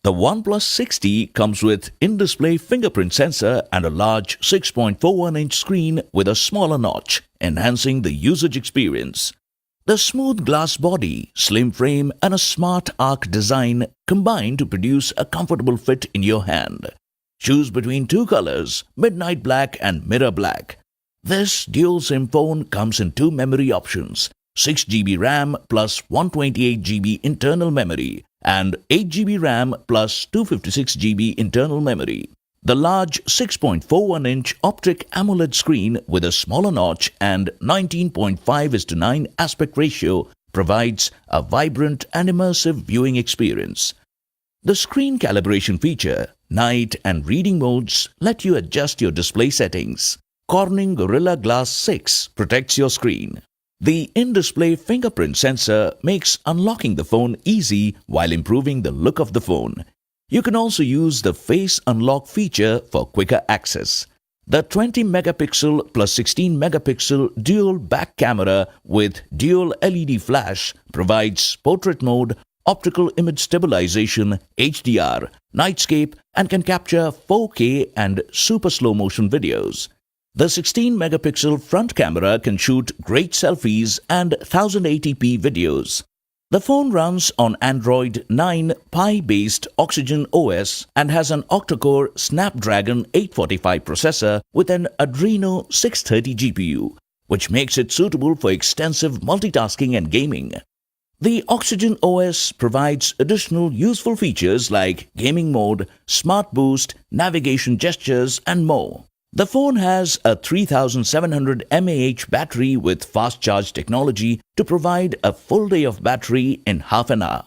The OnePlus 60 comes with in-display fingerprint sensor and a large 6.41-inch screen with a smaller notch, enhancing the usage experience. The smooth glass body, slim frame and a smart arc design combine to produce a comfortable fit in your hand. Choose between two colors, midnight black and mirror black. This dual SIM phone comes in two memory options, 6GB RAM plus 128GB internal memory and 8GB RAM plus 256GB internal memory. The large 6.41-inch Optic AMOLED screen with a smaller notch and 19.5:9 aspect ratio provides a vibrant and immersive viewing experience. The screen calibration feature, night and reading modes let you adjust your display settings. Corning Gorilla Glass 6 protects your screen. The in-display fingerprint sensor makes unlocking the phone easy while improving the look of the phone. You can also use the Face Unlock feature for quicker access. The 20-megapixel plus 16-megapixel dual back camera with dual LED flash provides portrait mode, optical image stabilization, HDR, nightscape, and can capture 4K and super slow motion videos. The 16-megapixel front camera can shoot great selfies and 1080p videos. The phone runs on Android 9 Pie-based OxygenOS and has an octa-core Snapdragon 845 processor with an Adreno 630 GPU, which makes it suitable for extensive multitasking and gaming. The OxygenOS provides additional useful features like gaming mode, smart boost, navigation gestures, and more. The phone has a 3700 mAh battery with fast charge technology to provide a full day of battery in half an hour.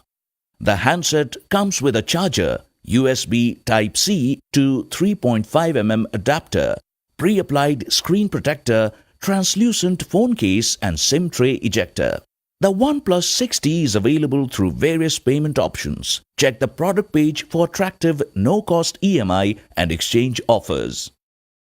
The handset comes with a charger, USB Type-C to 3.5mm adapter, pre-applied screen protector, translucent phone case and SIM tray ejector. The OnePlus 60 is available through various payment options. Check the product page for attractive no-cost EMI and exchange offers.